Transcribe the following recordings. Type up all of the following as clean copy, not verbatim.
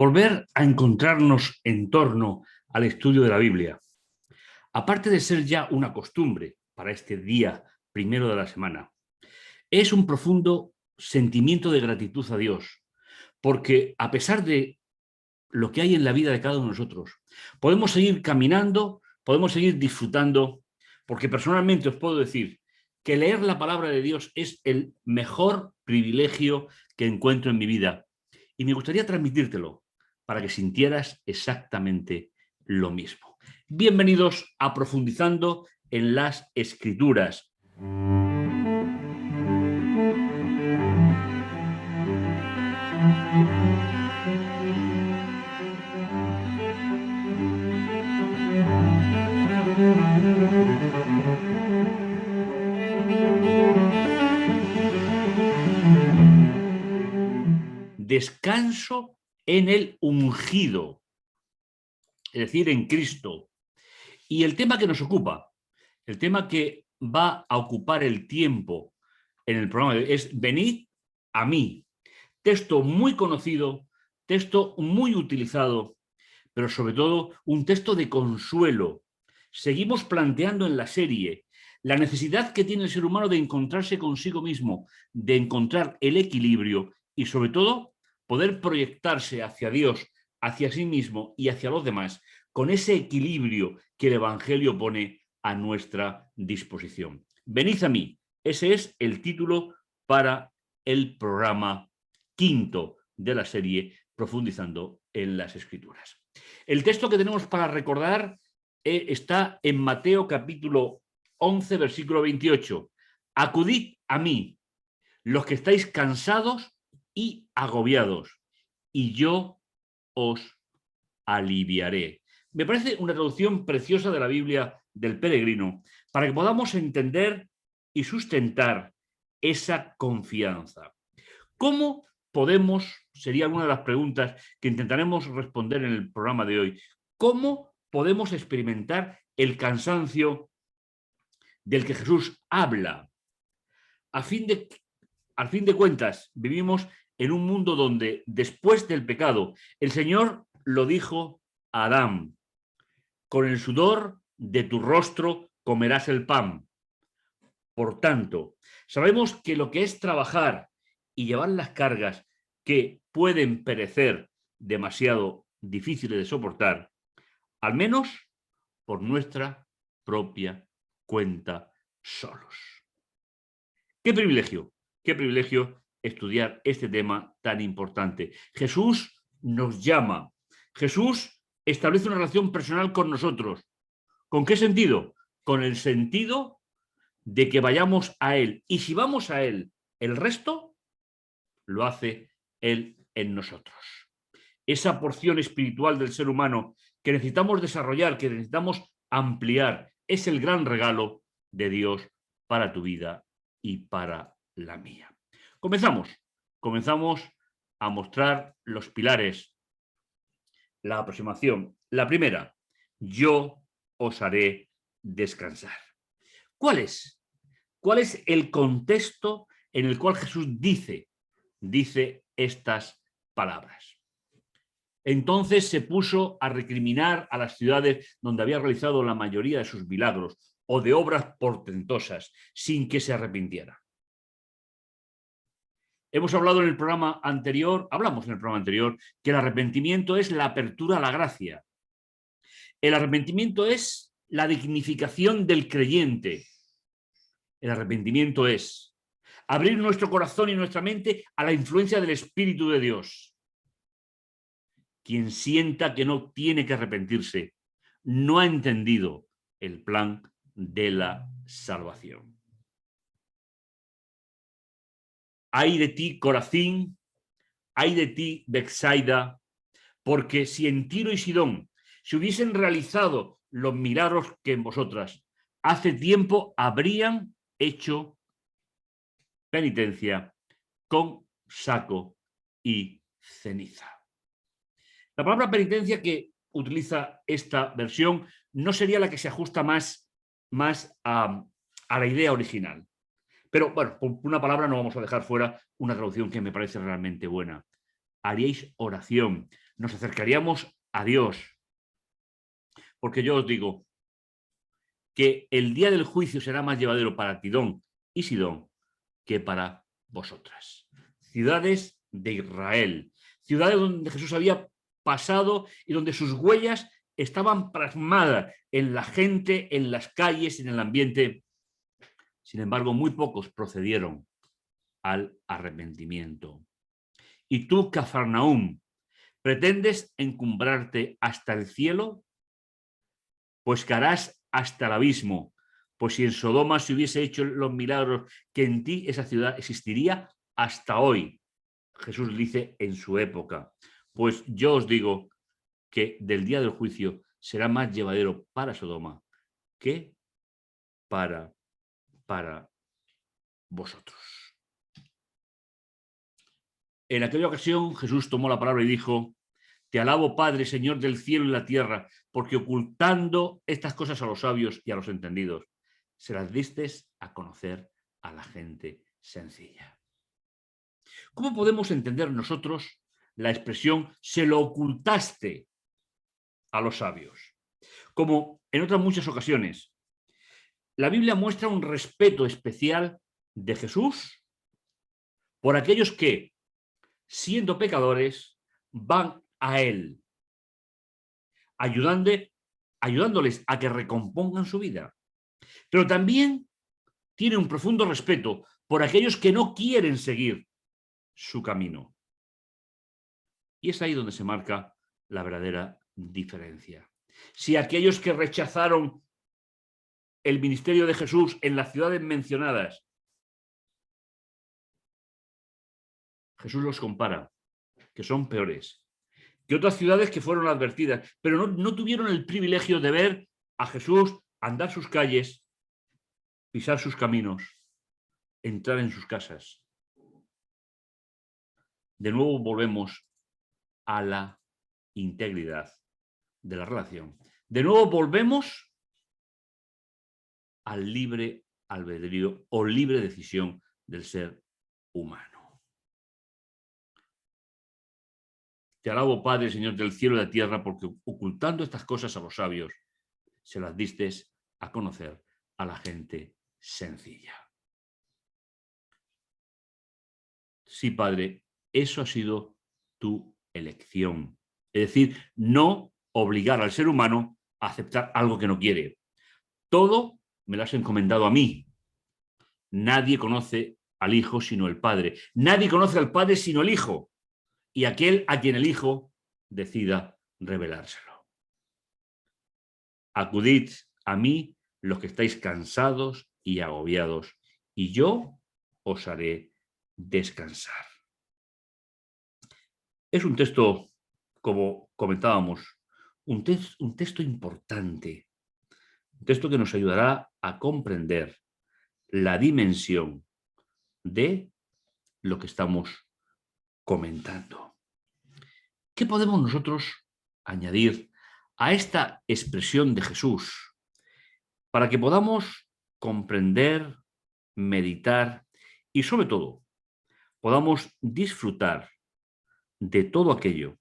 volver a encontrarnos en torno al estudio de la Biblia, aparte de ser ya una costumbre para este día primero de la semana, es un profundo sentimiento de gratitud a Dios, porque a pesar de lo que hay en la vida de cada uno de nosotros, podemos seguir caminando, podemos seguir disfrutando, porque personalmente os puedo decir que leer la palabra de Dios es el mejor privilegio que encuentro en mi vida. Y me gustaría transmitírtelo para que sintieras exactamente lo mismo. Bienvenidos a Profundizando en las Escrituras. Descanso en el ungido, es decir, en Cristo. Y el tema que nos ocupa, el tema que va a ocupar el tiempo en el programa es Venid a mí. Texto muy conocido, texto muy utilizado, pero sobre todo un texto de consuelo. Seguimos planteando en la serie la necesidad que tiene el ser humano de encontrarse consigo mismo, de encontrar el equilibrio y sobre todo poder proyectarse hacia Dios, hacia sí mismo y hacia los demás con ese equilibrio que el Evangelio pone a nuestra disposición. Venid a mí. Ese es el título para el programa quinto de la serie Profundizando en las Escrituras. El texto que tenemos para recordar está en Mateo capítulo 11, versículo 28. Acudid a mí, los que estáis cansados y agobiados, y yo os aliviaré. Me parece una traducción preciosa de la Biblia del Peregrino para que podamos entender y sustentar esa confianza. ¿Cómo podemos, sería una de las preguntas que intentaremos responder en el programa de hoy, cómo podemos experimentar el cansancio del que Jesús habla? Al fin de cuentas, vivimos en un mundo donde después del pecado, el Señor lo dijo a Adán: con el sudor de tu rostro comerás el pan. Por tanto, sabemos que lo que es trabajar y llevar las cargas que pueden parecer demasiado difíciles de soportar, al menos por nuestra propia cuenta solos. Qué privilegio estudiar este tema tan importante. Jesús nos llama, Jesús establece una relación personal con nosotros. ¿Con qué sentido? Con el sentido de que vayamos a Él. Y si vamos a Él, el resto lo hace Él en nosotros. Esa porción espiritual del ser humano que necesitamos desarrollar, que necesitamos ampliar, es el gran regalo de Dios para tu vida y para la mía. Comenzamos a mostrar los pilares, la aproximación. La primera: yo os haré descansar. ¿Cuál es? ¿Cuál es el contexto en el cual Jesús dice estas palabras? Entonces se puso a recriminar a las ciudades donde había realizado la mayoría de sus milagros o de obras portentosas, sin que se arrepintieran. Hablamos en el programa anterior que el arrepentimiento es la apertura a la gracia. El arrepentimiento es la dignificación del creyente. El arrepentimiento es abrir nuestro corazón y nuestra mente a la influencia del Espíritu de Dios. Quien sienta que no tiene que arrepentirse no ha entendido el plan de la salvación. Ay de ti, Corazín, ay de ti, Betsaida, porque si en Tiro y Sidón se hubiesen realizado los milagros que en vosotras, hace tiempo habrían hecho penitencia con saco y ceniza. La palabra penitencia que utiliza esta versión no sería la que se ajusta más a la idea original. Pero bueno, por una palabra no vamos a dejar fuera una traducción que me parece realmente buena. haríais oración, nos acercaríamos a Dios. Porque yo os digo que el día del juicio será más llevadero para Tidón y Sidón que para vosotras. Ciudades de Israel, ciudades donde Jesús había pasado y donde sus huellas estaban plasmadas en la gente, en las calles, en el ambiente. Sin embargo, muy pocos procedieron al arrepentimiento. Y tú, Cafarnaúm, ¿pretendes encumbrarte hasta el cielo? Pues caerás hasta el abismo. Pues si en Sodoma se hubiese hecho los milagros que en ti, esa ciudad existiría hasta hoy. Jesús dice en su época. Pues yo os digo que del día del juicio será más llevadero para Sodoma que para vosotros. En aquella ocasión Jesús tomó la palabra y dijo: te alabo, Padre, Señor del cielo y la tierra, porque ocultando estas cosas a los sabios y a los entendidos, se las diste a conocer a la gente sencilla. ¿Cómo podemos entender nosotros la expresión se lo ocultaste a los sabios? Como en otras muchas ocasiones, la Biblia muestra un respeto especial de Jesús por aquellos que, siendo pecadores, van a Él, ayudándoles a que recompongan su vida. Pero también tiene un profundo respeto por aquellos que no quieren seguir su camino. Y es ahí donde se marca la verdadera diferencia. Si aquellos que rechazaron el ministerio de Jesús en las ciudades mencionadas, Jesús los compara, que son peores que otras ciudades que fueron advertidas, pero no tuvieron el privilegio de ver a Jesús andar sus calles, pisar sus caminos, entrar en sus casas. De nuevo volvemos a la integridad de la relación. De nuevo volvemos al libre albedrío o libre decisión del ser humano. Te alabo, Padre, Señor del cielo y de la tierra, porque ocultando estas cosas a los sabios, se las diste a conocer a la gente sencilla. Sí, Padre, eso ha sido tu elección. Es decir, no obligar al ser humano a aceptar algo que no quiere. Todo me lo has encomendado a mí. Nadie conoce al Hijo sino el Padre. Nadie conoce al Padre sino el Hijo. Y aquel a quien el Hijo decida revelárselo. Acudid a mí los que estáis cansados y agobiados, y yo os haré descansar. Es un texto, como comentábamos, un texto importante, un texto que nos ayudará a comprender la dimensión de lo que estamos comentando. ¿Qué podemos nosotros añadir a esta expresión de Jesús para que podamos comprender, meditar y, sobre todo, podamos disfrutar de todo aquello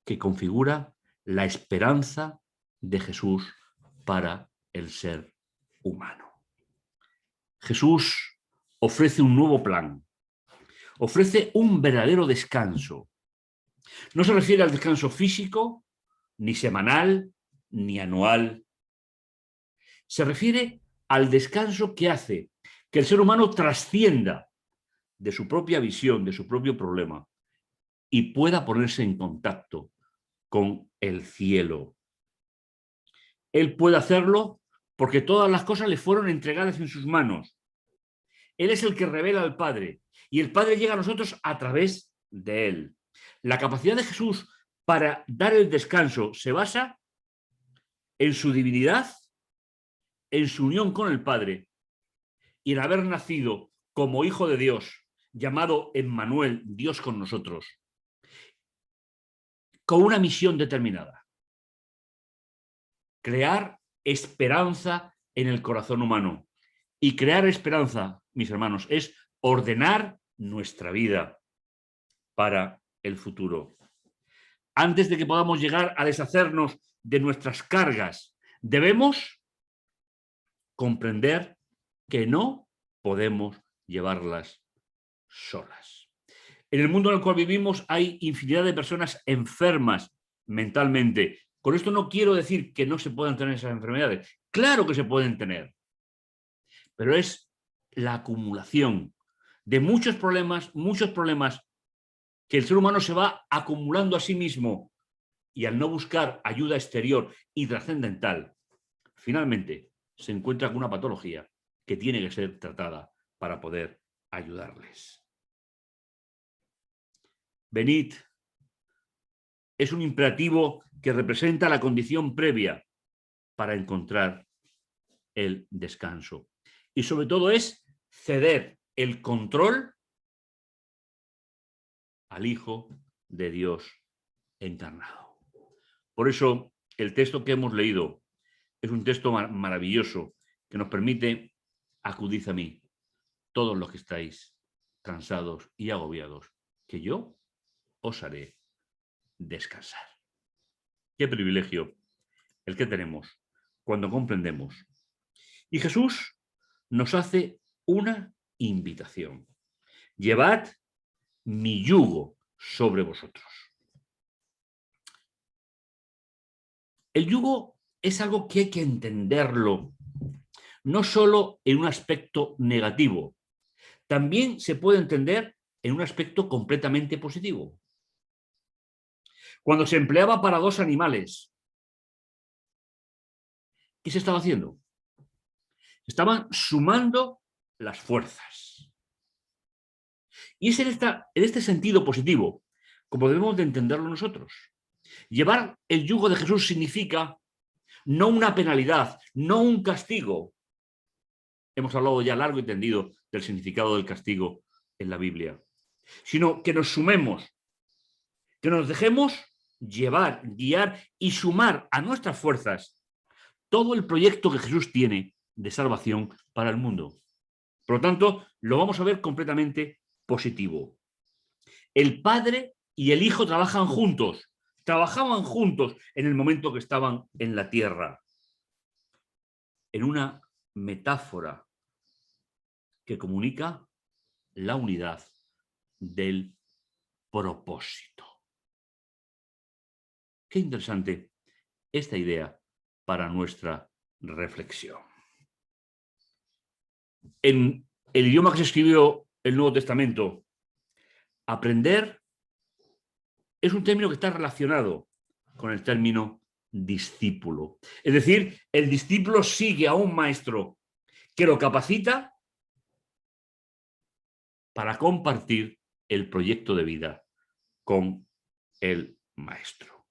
que configura la esperanza de Jesús para el ser humano? Jesús ofrece un nuevo plan, ofrece un verdadero descanso. No se refiere al descanso físico, ni semanal, ni anual. Se refiere al descanso que hace que el ser humano trascienda de su propia visión, de su propio problema, y pueda ponerse en contacto con el cielo. Él puede hacerlo porque todas las cosas le fueron entregadas en sus manos. Él es el que revela al Padre y el Padre llega a nosotros a través de él. La capacidad de Jesús para dar el descanso se basa en su divinidad, en su unión con el Padre y en haber nacido como hijo de Dios, llamado Emmanuel, Dios con nosotros, con una misión determinada: crear esperanza en el corazón humano. Y crear esperanza, mis hermanos, es ordenar nuestra vida para el futuro. Antes de que podamos llegar a deshacernos de nuestras cargas, debemos comprender que no podemos llevarlas solas. En el mundo en el cual vivimos hay infinidad de personas enfermas mentalmente. Con esto no quiero decir que no se puedan tener esas enfermedades. Claro que se pueden tener, pero es la acumulación de muchos problemas que el ser humano se va acumulando a sí mismo y al no buscar ayuda exterior y trascendental, finalmente se encuentra con una patología que tiene que ser tratada para poder ayudarles. Venid es un imperativo que representa la condición previa para encontrar el descanso. Y sobre todo es ceder el control al Hijo de Dios encarnado. Por eso el texto que hemos leído es un texto maravilloso que nos permite: acudid a mí, todos los que estáis cansados y agobiados, que yo os haré descansar. Qué privilegio el que tenemos cuando comprendemos. Y Jesús nos hace una invitación: llevad mi yugo sobre vosotros. El yugo es algo que hay que entenderlo no solo en un aspecto negativo, también se puede entender en un aspecto completamente positivo. Cuando se empleaba para dos animales, ¿qué se estaba haciendo? Estaban sumando las fuerzas. Y es en este sentido positivo como debemos de entenderlo nosotros. Llevar el yugo de Jesús significa no una penalidad, no un castigo. Hemos hablado ya largo y tendido del significado del castigo en la Biblia, sino que nos sumemos, que nos dejemos llevar, guiar y sumar a nuestras fuerzas todo el proyecto que Jesús tiene de salvación para el mundo. Por lo tanto, lo vamos a ver completamente positivo. El Padre y el Hijo trabajan juntos, trabajaban juntos en el momento que estaban en la tierra, en una metáfora que comunica la unidad del propósito. Qué interesante esta idea para nuestra reflexión. En el idioma que se escribió el Nuevo Testamento, aprender es un término que está relacionado con el término discípulo. Es decir, el discípulo sigue a un maestro que lo capacita para compartir el proyecto de vida con el maestro.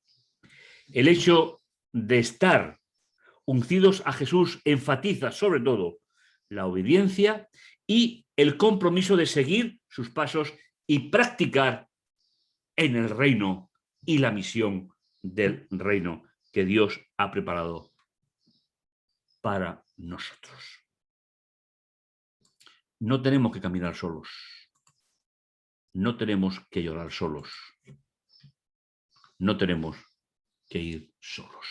El hecho de estar uncidos a Jesús enfatiza sobre todo la obediencia y el compromiso de seguir sus pasos y practicar en el reino y la misión del reino que Dios ha preparado para nosotros. No tenemos que caminar solos. No tenemos que llorar solos. No tenemos que ir solos.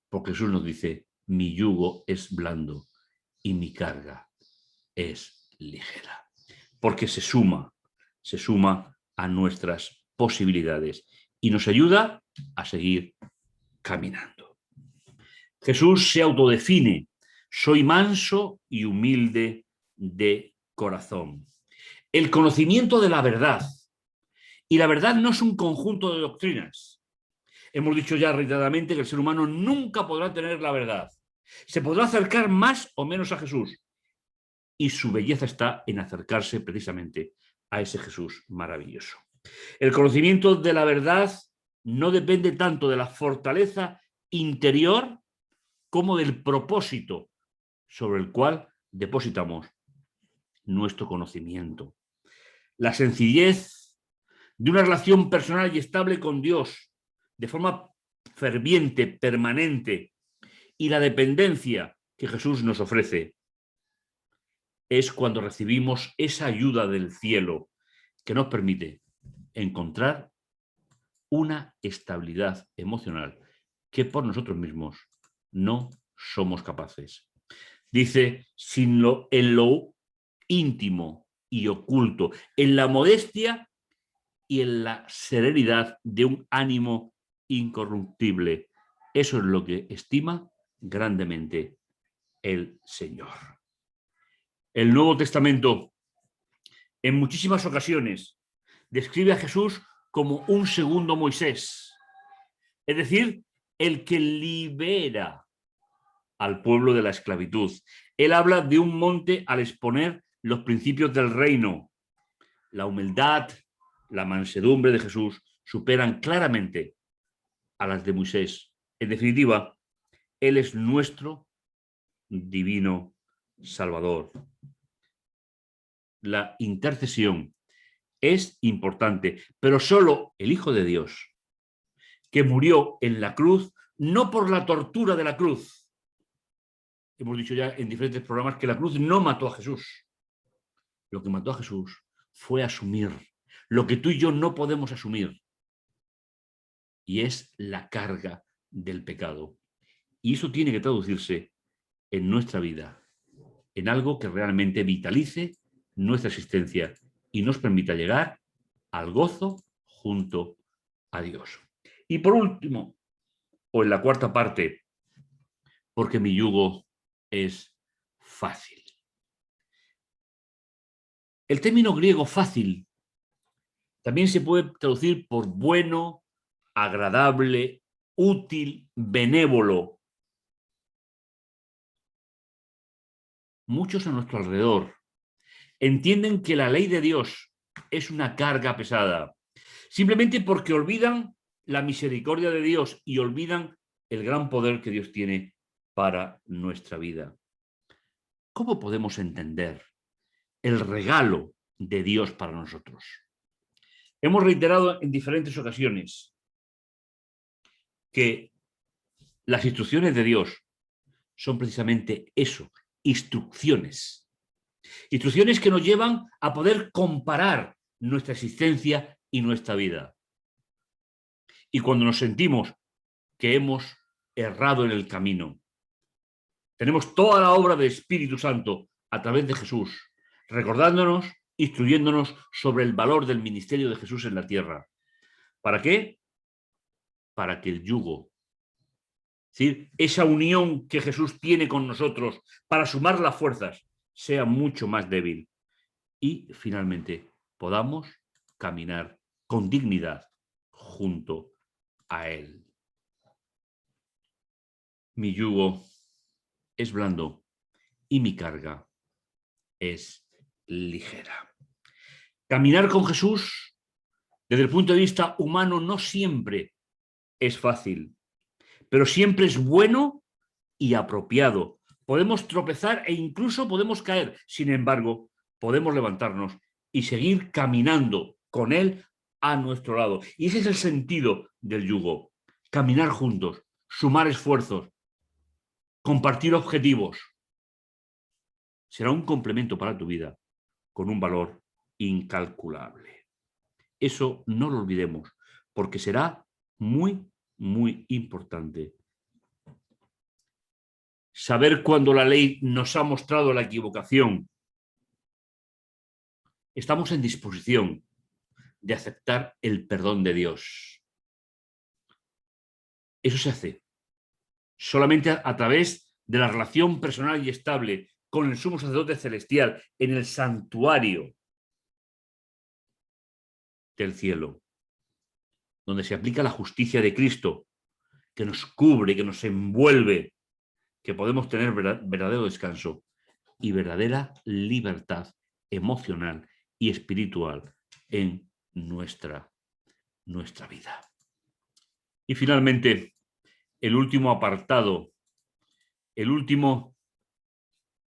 Porque Jesús nos dice: mi yugo es blando y mi carga es ligera. Porque se suma a nuestras posibilidades y nos ayuda a seguir caminando. Jesús se autodefine: soy manso y humilde de corazón. El conocimiento de la verdad. Y la verdad no es un conjunto de doctrinas. Hemos dicho ya reiteradamente que el ser humano nunca podrá tener la verdad. Se podrá acercar más o menos a Jesús. Y su belleza está en acercarse precisamente a ese Jesús maravilloso. El conocimiento de la verdad no depende tanto de la fortaleza interior como del propósito sobre el cual depositamos nuestro conocimiento. La sencillez de una relación personal y estable con Dios de forma ferviente, permanente, y la dependencia que Jesús nos ofrece es cuando recibimos esa ayuda del cielo que nos permite encontrar una estabilidad emocional que por nosotros mismos no somos capaces. Dice, en lo íntimo y oculto, en la modestia y en la serenidad de un ánimo incorruptible. Eso es lo que estima grandemente el Señor. El Nuevo Testamento, en muchísimas ocasiones, describe a Jesús como un segundo Moisés, es decir, el que libera al pueblo de la esclavitud. Él habla de un monte al exponer los principios del reino. La humildad, la mansedumbre de Jesús superan claramente a las de Moisés. En definitiva, Él es nuestro divino Salvador. La intercesión es importante, pero solo el Hijo de Dios, que murió en la cruz, no por la tortura de la cruz. Hemos dicho ya en diferentes programas que la cruz no mató a Jesús. Lo que mató a Jesús fue asumir lo que tú y yo no podemos asumir, y es la carga del pecado. Y eso tiene que traducirse en nuestra vida, en algo que realmente vitalice nuestra existencia y nos permita llegar al gozo junto a Dios. Y por último, o en la cuarta parte, porque mi yugo es fácil. El término griego fácil también se puede traducir por bueno, agradable, útil, benévolo. Muchos a nuestro alrededor entienden que la ley de Dios es una carga pesada, simplemente porque olvidan la misericordia de Dios y olvidan el gran poder que Dios tiene para nuestra vida. ¿Cómo podemos entender el regalo de Dios para nosotros? Hemos reiterado en diferentes ocasiones que las instrucciones de Dios son precisamente eso, instrucciones. Instrucciones que nos llevan a poder comparar nuestra existencia y nuestra vida. Y cuando nos sentimos que hemos errado en el camino, tenemos toda la obra del Espíritu Santo a través de Jesús, recordándonos, instruyéndonos sobre el valor del ministerio de Jesús en la tierra. ¿Para qué? Para que el yugo, es decir, esa unión que Jesús tiene con nosotros para sumar las fuerzas, sea mucho más débil y finalmente podamos caminar con dignidad junto a Él. Mi yugo es blando y mi carga es ligera. Caminar con Jesús desde el punto de vista humano no siempre es fácil, pero siempre es bueno y apropiado. Podemos tropezar e incluso podemos caer. Sin embargo, podemos levantarnos y seguir caminando con Él a nuestro lado. Y ese es el sentido del yugo. Caminar juntos, sumar esfuerzos, compartir objetivos. Será un complemento para tu vida con un valor incalculable. Eso no lo olvidemos, porque será muy, muy importante. Saber cuando la ley nos ha mostrado la equivocación. Estamos en disposición de aceptar el perdón de Dios. Eso se hace solamente a través de la relación personal y estable con el sumo sacerdote celestial en el santuario del cielo, donde se aplica la justicia de Cristo, que nos cubre, que nos envuelve, que podemos tener verdadero descanso y verdadera libertad emocional y espiritual en nuestra vida. Y finalmente, el último apartado,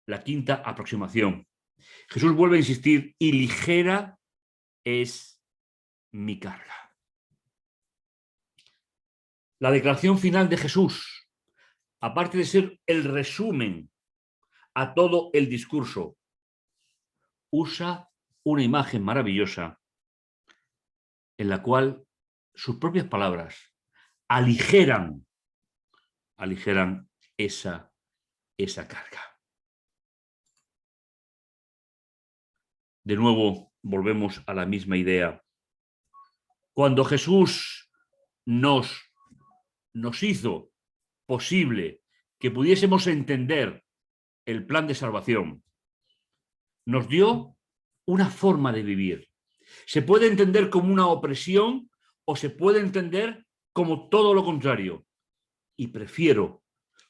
la quinta aproximación. Jesús vuelve a insistir, y ligera es mi carga. La declaración final de Jesús, aparte de ser el resumen a todo el discurso, usa una imagen maravillosa en la cual sus propias palabras, aligeran esa carga. De nuevo, volvemos a la misma idea. Cuando Jesús nos hizo posible que pudiésemos entender el plan de salvación, nos dio una forma de vivir. Se puede entender como una opresión o se puede entender como todo lo contrario. Y prefiero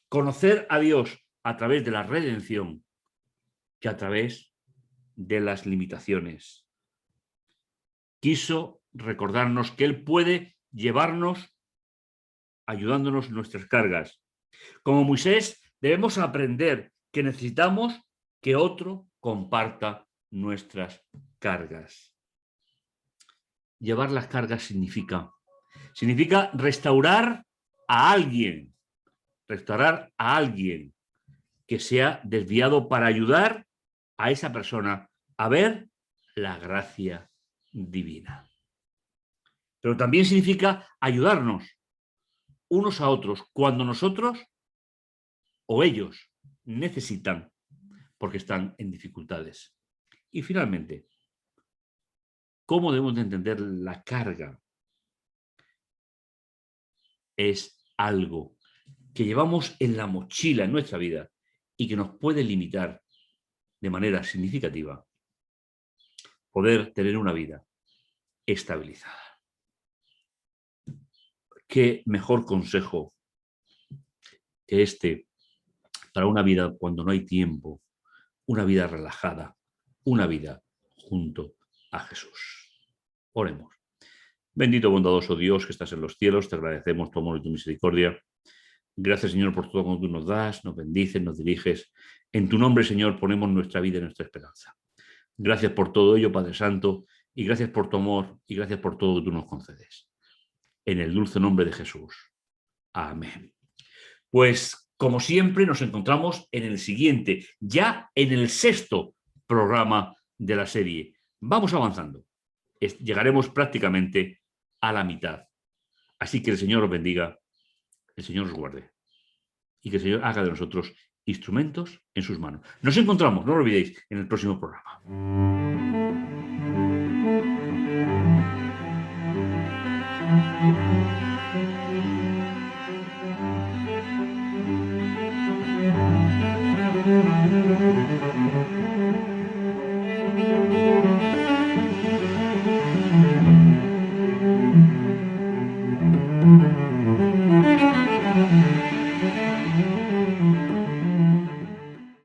conocer a Dios a través de la redención que a través de las limitaciones. Quiso recordarnos que Él puede llevarnos ayudándonos nuestras cargas. Como Moisés, debemos aprender que necesitamos que otro comparta nuestras cargas. Llevar las cargas significa restaurar a alguien que se ha desviado para ayudar a esa persona a ver la gracia divina. Pero también significa ayudarnos unos a otros cuando nosotros o ellos necesitan porque están en dificultades. Y finalmente, ¿cómo debemos de entender la carga? Es algo que llevamos en la mochila en nuestra vida y que nos puede limitar de manera significativa poder tener una vida estabilizada. ¿Qué mejor consejo que este para una vida cuando no hay tiempo, una vida relajada, una vida junto a Jesús? Oremos. Bendito, bondadoso Dios que estás en los cielos, te agradecemos tu amor y tu misericordia. Gracias, Señor, por todo cuando tú nos das, nos bendices, nos diriges. En tu nombre, Señor, ponemos nuestra vida y nuestra esperanza. Gracias por todo ello, Padre Santo, y gracias por tu amor y gracias por todo que tú nos concedes. En el dulce nombre de Jesús. Amén. Pues, como siempre, nos encontramos en el siguiente, ya en el 6º programa de la serie. Vamos avanzando. Llegaremos prácticamente a la mitad. Así que el Señor os bendiga, el Señor os guarde y que el Señor haga de nosotros instrumentos en sus manos. Nos encontramos, no lo olvidéis, en el próximo programa.